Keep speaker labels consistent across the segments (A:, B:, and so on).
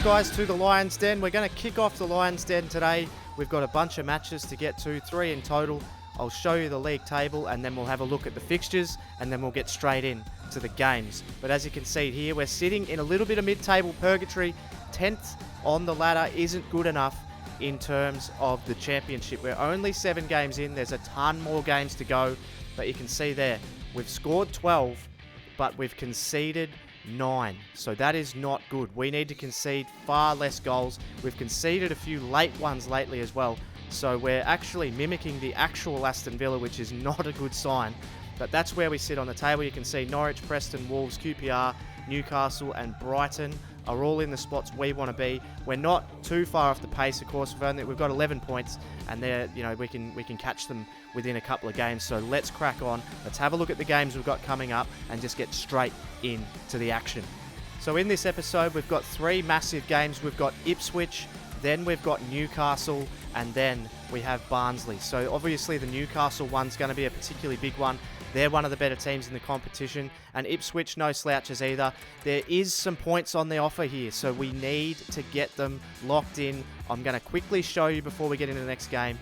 A: guys, to the Lions Den. We're going to kick off the Lions Den today. We've got a bunch of matches to get to, 3 in total. I'll show you the league table and then we'll have a look at the fixtures and then we'll get straight in to the games. But as you can see here, we're sitting in a little bit of mid-table purgatory. 10th on the ladder isn't good enough in terms of the championship. We're only 7 games in. There's a ton more games to go. But you can see there, we've scored 12, but we've conceded 9. So that is not good. We need to concede far less goals. We've conceded a few late ones lately as well. So we're actually mimicking the actual Aston Villa, which is not a good sign. But that's where we sit on the table. You can see Norwich, Preston, Wolves, QPR, Newcastle and Brighton are all in the spots we want to be. We're not too far off the pace, of course. We've got 11 points, and we can catch them within a couple of games. So let's crack on. Let's have a look at the games we've got coming up and just get straight into the action. So in this episode, we've got 3 massive games. We've got Ipswich, then we've got Newcastle, and then we have Barnsley. So obviously the Newcastle one's going to be a particularly big one. They're one of the better teams in the competition, and Ipswich, no slouches either. There is some points on the offer here, so we need to get them locked in. I'm going to quickly show you before we get into the next game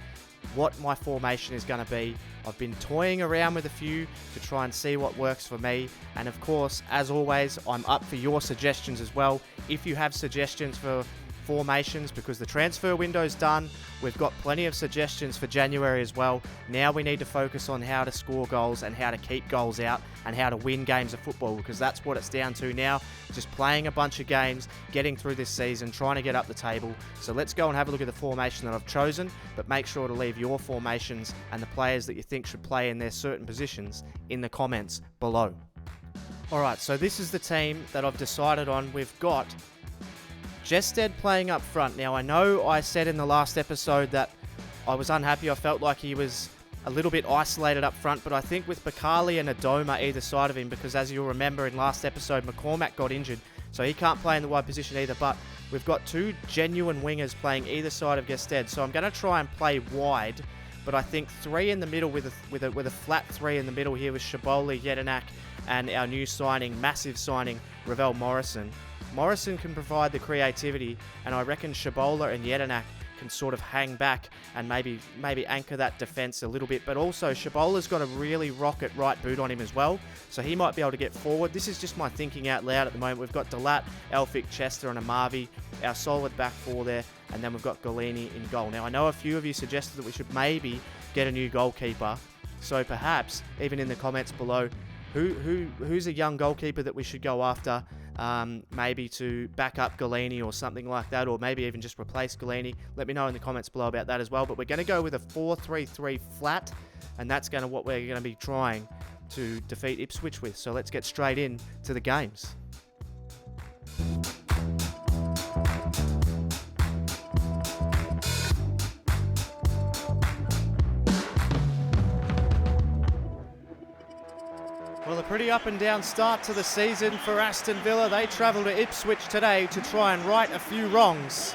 A: what my formation is going to be. I've been toying around with a few to try and see what works for me, and of course, as always, I'm up for your suggestions as well. If you have suggestions for formations, because the transfer window's done, we've got plenty of suggestions for January as well. Now we need to focus on how to score goals and how to keep goals out and how to win games of football, because that's what it's down to now. Just playing a bunch of games, getting through this season, trying to get up the table. So let's go and have a look at the formation that I've chosen, but make sure to leave your formations and the players that you think should play in their certain positions in the comments below. Alright, so this is the team that I've decided on. We've got Geordies playing up front. Now, I know I said in the last episode that I was unhappy. I felt like he was a little bit isolated up front, but I think with Bakali and Adoma either side of him, because as you'll remember in last episode, McCormack got injured, so he can't play in the wide position either, but we've got 2 genuine wingers playing either side of Geordies, so I'm going to try and play wide, but I think 3 in the middle with a flat 3 in the middle here with Shaboli, Jedinak, and our new signing, massive signing, Ravel Morrison. Morrison can provide the creativity, and I reckon Shabola and Jedinak can sort of hang back and maybe anchor that defence a little bit. But also, Shabola's got a really rocket right boot on him as well, so he might be able to get forward. This is just my thinking out loud at the moment. We've got Delat, Elphick, Chester and Amavi, our solid back 4 there, and then we've got Golini in goal. Now, I know a few of you suggested that we should maybe get a new goalkeeper, so perhaps, even in the comments below, who's a young goalkeeper that we should go after, maybe to back up Golini or something like that, or maybe even just replace Golini. Let me know in the comments below about that as well. But we're going to go with a 4-3-3 flat, and that's what we're going to be trying to defeat Ipswich with. So let's get straight in to the games. Well, a pretty up and down start to the season for Aston Villa. They travel to Ipswich today to try and right a few wrongs.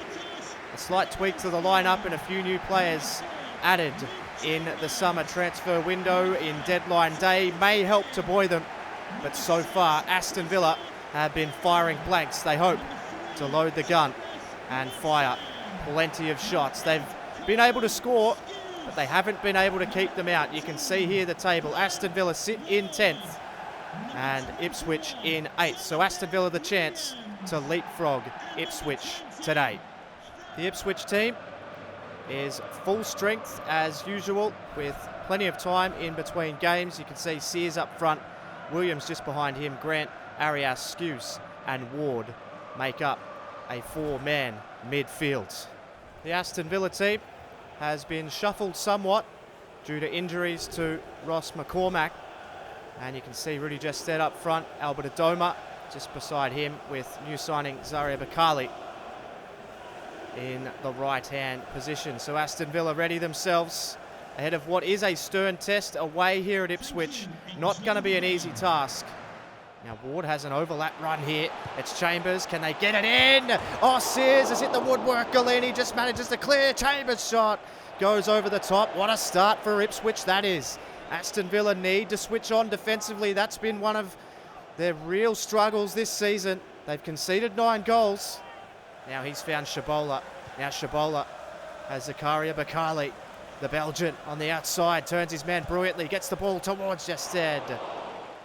A: A slight tweak to the lineup and a few new players added in the summer transfer window in deadline day may help to buoy them. But so far, Aston Villa have been firing blanks. They hope to load the gun and fire plenty of shots. They've been able to score, but they haven't been able to keep them out. You can see here the table. Aston Villa sit in 10th and Ipswich in 8th. So Aston Villa the chance to leapfrog Ipswich today. The Ipswich team is full strength as usual with plenty of time in between games. You can see Sears up front, Williams just behind him, Grant, Arias, Skuse and Ward make up a 4-man midfield. The Aston Villa team has been shuffled somewhat due to injuries to Ross McCormack. And you can see Rudy Geordies up front, Albert Adoma just beside him with new signing Zaria Bakali in the right-hand position. So Aston Villa ready themselves ahead of what is a stern test away here at Ipswich. Not going to be an easy task. Now Ward has an overlap run here. It's Chambers. Can they get it in? Oh, Sears has hit the woodwork. Golini just manages to clear. Chambers' shot goes over the top. What a start for Ipswich that is. Aston Villa need to switch on defensively. That's been one of their real struggles this season. They've conceded 9 goals. Now he's found Shabola. Now Shabola has Zakaria Bakali, the Belgian, on the outside. Turns his man brilliantly. Gets the ball towards Gested.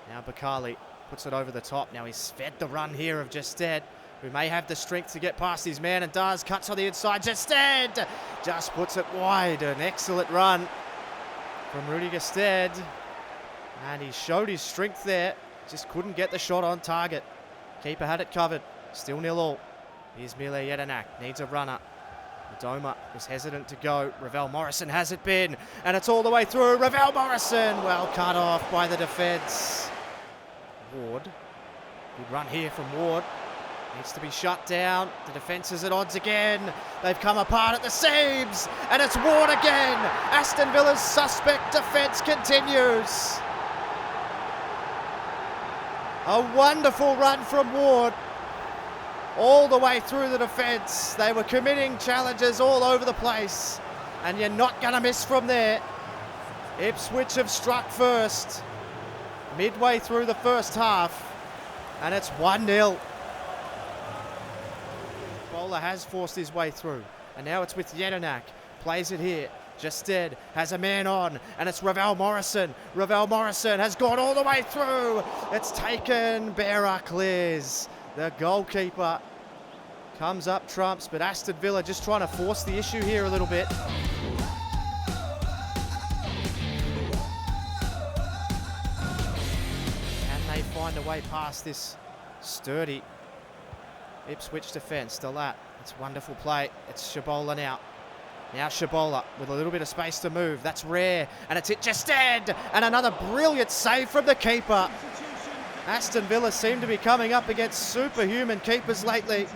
A: Now Bakali puts it over the top. Now he's fed the run here of Gested, who may have the strength to get past his man and does. Cuts on the inside. Gested just puts it wide. An excellent run from Rudy Gested. And he showed his strength there. Just couldn't get the shot on target. Keeper had it covered. Still 0-0. Here's Mile Jedinak. Needs a runner. Adoma was hesitant to go. Ravel Morrison has it been. And it's all the way through. Ravel Morrison. Well cut off by the defence. Ward. Good run here from Ward. Needs to be shut down. The defence is at odds again. They've come apart at the seams. And it's Ward again. Aston Villa's suspect defence continues. A wonderful run from Ward. All the way through the defence. They were committing challenges all over the place. And you're not going to miss from there. Ipswich have struck first. Midway through the first half. And it's 1-0. Bowler has forced his way through. And now it's with Jedinak. Plays it here. Gested has a man on, and it's Ravel Morrison. Ravel Morrison has gone all the way through. It's taken. Bearer clears. The goalkeeper comes up trumps, but Aston Villa just trying to force the issue here a little bit. Can they find a way past this sturdy Ipswich defence? Delat, it's wonderful play. It's Shabola now. Now Shabola with a little bit of space to move. That's rare. And it's hit Gested. And another brilliant save from the keeper. Aston Villa seem to be coming up against superhuman keepers lately.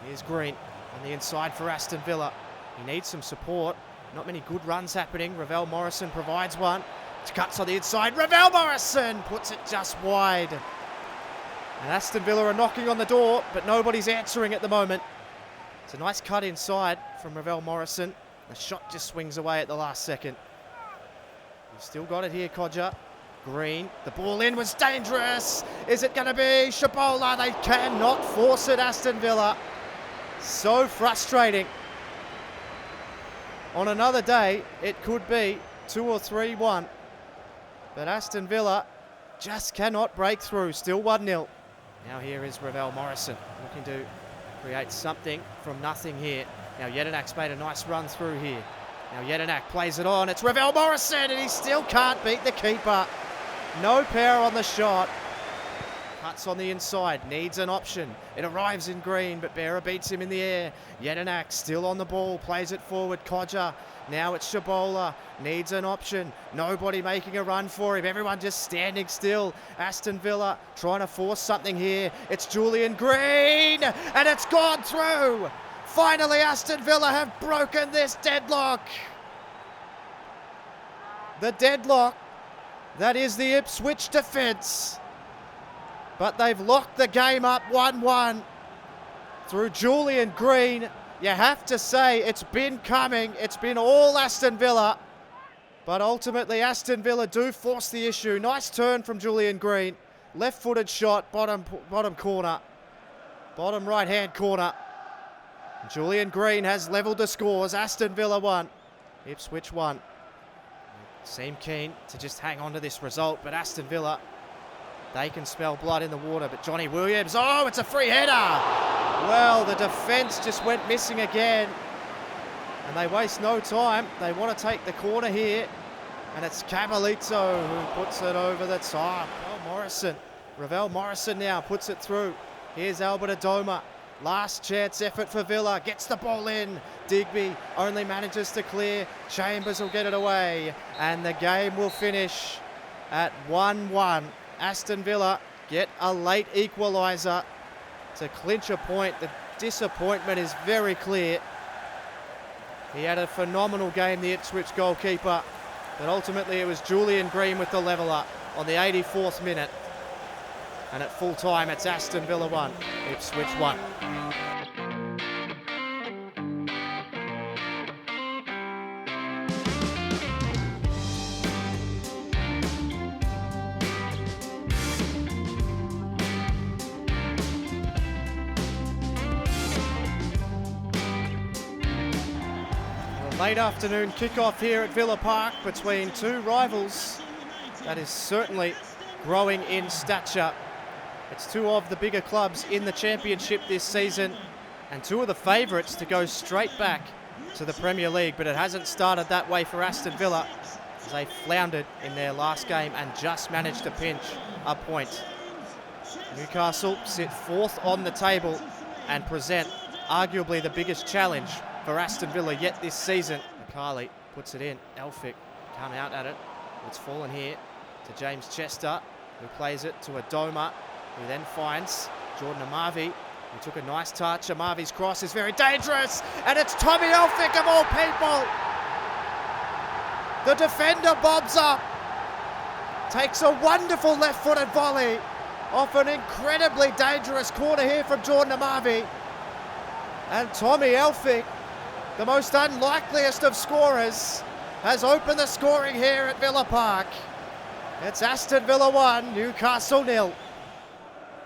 A: Here's Green on the inside for Aston Villa. He needs some support. Not many good runs happening. Ravel Morrison provides one. Cuts on the inside. Ravel Morrison puts it just wide. And Aston Villa are knocking on the door, but nobody's answering at the moment. It's a nice cut inside from Ravel Morrison. The shot just swings away at the last second. You've still got it here, Codger. Green, the ball in was dangerous. Is it going to be Shabola? They cannot force it, Aston Villa. So frustrating. On another day, it could be 2 or 3-1. But Aston Villa just cannot break through. Still 1-0. Now here is Ravel Morrison looking to create something from nothing here. Now Jedinak's made a nice run through here. Now Jedinak plays it on. It's Ravel Morrison, and he still can't beat the keeper. No power on the shot. Cuts on the inside. Needs an option. It arrives in green, but Bearer beats him in the air. Jedinak still on the ball. Plays it forward. Codger. Now it's Shabola. Needs an option. Nobody making a run for him. Everyone just standing still. Aston Villa trying to force something here. It's Julian Green, and it's gone through. Finally, Aston Villa have broken this deadlock. The deadlock that is the Ipswich defence. But they've locked the game up 1-1 through Julian Green. You have to say it's been coming. It's been all Aston Villa. But ultimately, Aston Villa do force the issue. Nice turn from Julian Green. Left-footed shot, bottom corner. Bottom right-hand corner. Julian Green has levelled the scores. Aston Villa 1. Ipswich 1. Seem keen to just hang on to this result, but Aston Villa, they can smell blood in the water. But Johnny Williams, oh, it's a free header. Well, the defence just went missing again. And they waste no time. They want to take the corner here. And it's Cavalito who puts it over the top. Ravel Morrison now puts it through. Here's Albert Adoma. Last chance effort for Villa. Gets the ball in. Digby only manages to clear. Chambers will get it away. And the game will finish at 1-1. Aston Villa get a late equaliser to clinch a point. The disappointment is very clear. He had a phenomenal game, the Ipswich goalkeeper. But ultimately it was Julian Green with the leveller on the 84th minute. And at full time, it's Aston Villa 1, Ipswich 1. Late afternoon kickoff here at Villa Park between two rivals that is certainly growing in stature. It's two of the bigger clubs in the championship this season and two of the favourites to go straight back to the Premier League, but it hasn't started that way for Aston Villa as they floundered in their last game and just managed to pinch a point. Newcastle sit fourth on the table and present arguably the biggest challenge for Aston Villa yet this season. McCarley puts it in. Elphick come out at it. It's fallen here to James Chester, who plays it to Adoma, who then finds Jordan Amavi, who took a nice touch. Amavi's cross is very dangerous, and it's Tommy Elphick of all people. The defender bobs up, takes a wonderful left-footed volley off an incredibly dangerous corner here from Jordan Amavi. And Tommy Elphick, the most unlikeliest of scorers, has opened the scoring here at Villa Park. It's Aston Villa 1, Newcastle 0.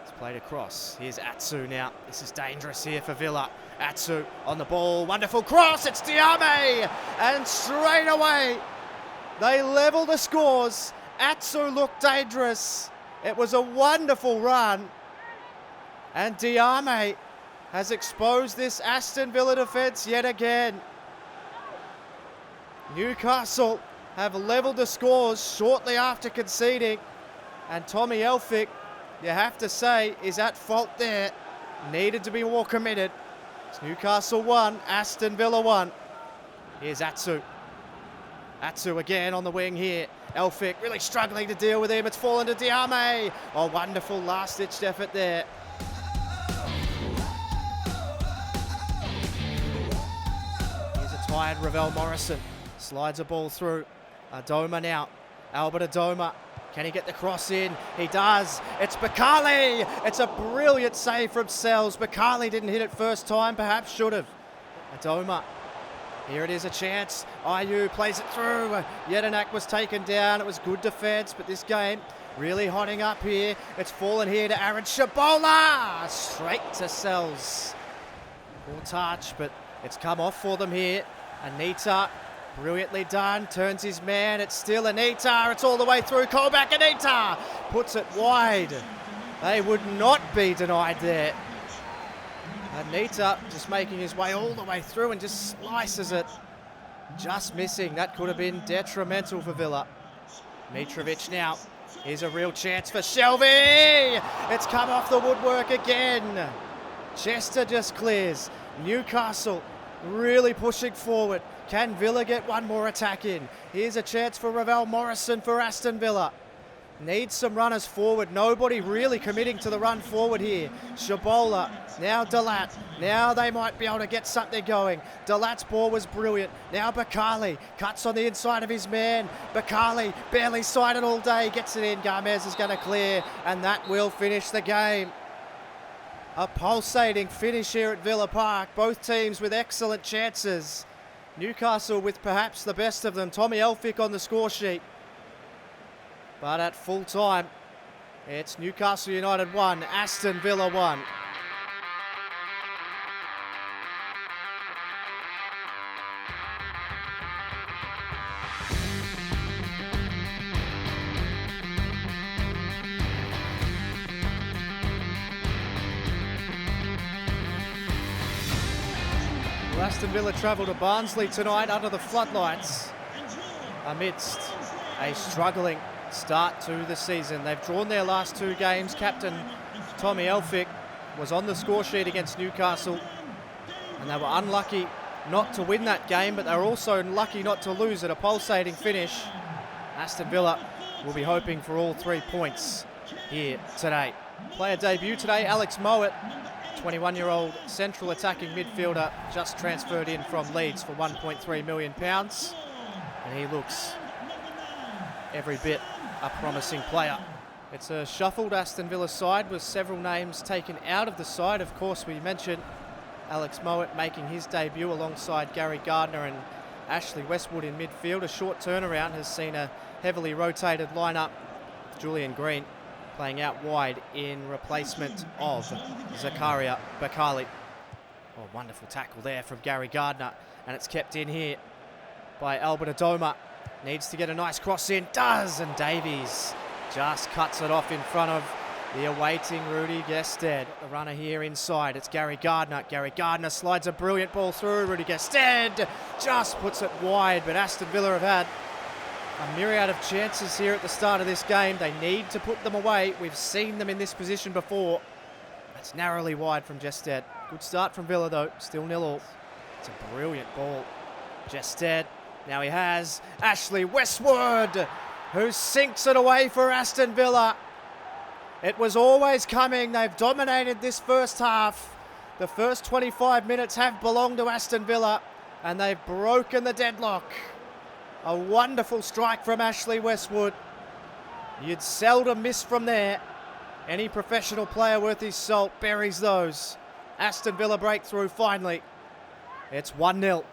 A: It's played across. Here's Atsu now. This is dangerous here for Villa. Atsu on the ball. Wonderful cross. It's Diame. And straight away, they level the scores. Atsu looked dangerous. It was a wonderful run. And Diame has exposed this Aston Villa defence yet again. Newcastle have levelled the scores shortly after conceding, and Tommy Elphick, you have to say, is at fault there. Needed to be more committed. It's Newcastle 1, Aston Villa 1. Here's Atsu. Atsu again on the wing here. Elphick really struggling to deal with him. It's fallen to Diame. Oh, wonderful last-ditched effort there. Here's a tired Ravel Morrison. Slides a ball through. Adoma now. Albert Adoma. Can he get the cross in? He does. It's Bakali. It's a brilliant save from Sells. Bakali didn't hit it first time. Perhaps should have. Adoma. Here it is, a chance. Ayew plays it through. Jedinak was taken down. It was good defence, but this game really hotting up here. It's fallen here to Aaron Shabola. Straight to Sells. Poor touch, but it's come off for them here. Anita. Brilliantly done, turns his man, it's still Anita, it's all the way through, Colback Anita puts it wide. They would not be denied there. Anita just making his way all the way through and just slices it. Just missing, that could have been detrimental for Villa. Mitrovic now, here's a real chance for Shelby. It's come off the woodwork again. Chester just clears. Newcastle really pushing forward. Can Villa get one more attack in? Here's a chance for Ravel Morrison for Aston Villa. Needs some runners forward. Nobody really committing to the run forward here. Shabola, now Dalat. Now they might be able to get something going. Dalat's ball was brilliant. Now Bakali cuts on the inside of his man. Bakali barely sighted all day. Gets it in. Gomez is going to clear, and that will finish the game. A pulsating finish here at Villa Park. Both teams with excellent chances. Newcastle with perhaps the best of them. Tommy Elphick on the score sheet. But at full time, it's Newcastle United 1, Aston Villa 1. Aston Villa travel to Barnsley tonight under the floodlights amidst a struggling start to the season. They've drawn their last two games. Captain Tommy Elphick was on the score sheet against Newcastle, and they were unlucky not to win that game, but they were also lucky not to lose at a pulsating finish. Aston Villa will be hoping for all 3 points here today. Player debut today, Alex Mowat. 21-year-old central attacking midfielder just transferred in from Leeds for £1.3 million. And he looks every bit a promising player. It's a shuffled Aston Villa side with several names taken out of the side. Of course, we mentioned Alex Mowat making his debut alongside Gary Gardner and Ashley Westwood in midfield. A short turnaround has seen a heavily rotated lineup. Julian Green playing out wide in replacement of Zakaria Bakali. Oh, wonderful tackle there from Gary Gardner, and it's kept in here. by Albert Adoma. Needs to get a nice cross in, does, and Davies just cuts it off in front of the awaiting Rudy Gestead. The runner here inside, it's Gary Gardner. Gary Gardner slides a brilliant ball through. Rudy Gestead just puts it wide, but Aston Villa have had a myriad of chances here at the start of this game. They need to put them away. We've seen them in this position before. That's narrowly wide from Gestead. Good start from Villa though, still 0-0. It's a brilliant ball. Gestead, now he has Ashley Westwood, who sinks it away for Aston Villa. It was always coming. They've dominated this first half. The first 25 minutes have belonged to Aston Villa, and they've broken the deadlock. A wonderful strike from Ashley Westwood. You'd seldom miss from there. Any professional player worth his salt buries those. Aston Villa breakthrough finally. It's 1-0.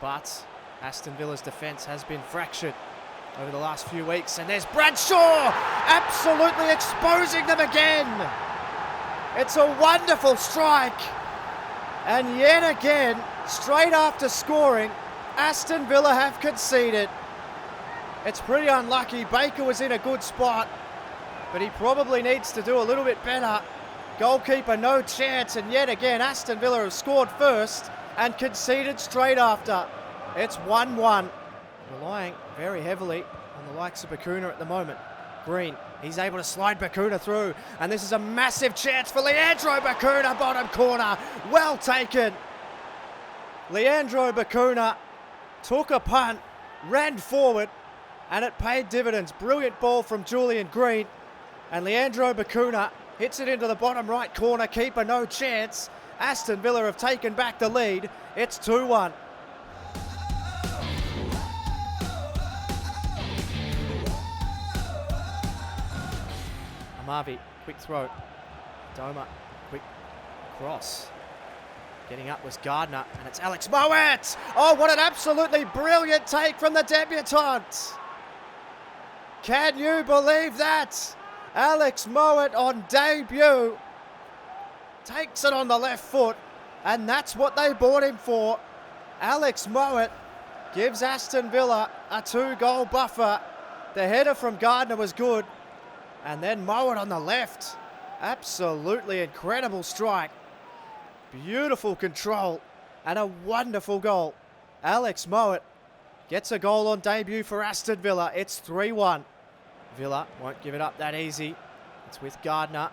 A: But Aston Villa's defence has been fractured over the last few weeks. And there's Bradshaw absolutely exposing them again. It's a wonderful strike. And yet again, straight after scoring, Aston Villa have conceded. It's pretty unlucky. Baker was in a good spot, but he probably needs to do a little bit better. Goalkeeper, no chance, and yet again, Aston Villa have scored first and conceded straight after. It's 1-1. Relying very heavily on the likes of Bakuna at the moment. Green, he's able to slide Bakuna through, and this is a massive chance for Leandro Bakuna, bottom corner. Well taken. Leandro Bakuna took a punt, ran forward, and it paid dividends. Brilliant ball from Julian Green, and Leandro Bakuna hits it into the bottom right corner. Keeper, no chance. Aston Villa have taken back the lead. It's 2-1. Amavi, quick throw. Doma, quick cross. Getting up was Gardner, and it's Alex Mowat! Oh, what an absolutely brilliant take from the debutant! Can you believe that? Alex Mowat on debut takes it on the left foot, and that's what they bought him for. Alex Mowat gives Aston Villa a 2-goal buffer. The header from Gardner was good, and then Mowat on the left. Absolutely incredible strike. Beautiful control and a wonderful goal. Alex Mowat gets a goal on debut for Aston Villa. It's 3-1. Villa won't give it up that easy. It's with Gardner,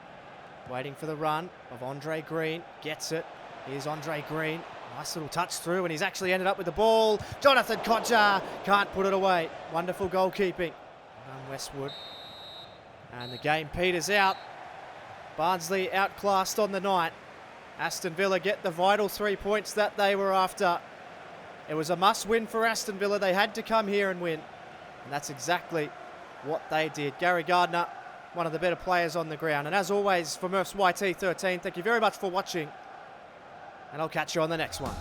A: waiting for the run of Andre Green. Gets it. Here's Andre Green. Nice little touch through, and he's actually ended up with the ball. Jonathan Kodja can't put it away. Wonderful goalkeeping. Westwood. And the game peters out. Barnsley outclassed on the night. Aston Villa get the vital 3 points that they were after. It was a must-win for Aston Villa. They had to come here and win. And that's exactly what they did. Gary Gardner, one of the better players on the ground. And as always, for Murph's YT13, thank you very much for watching. And I'll catch you on the next one.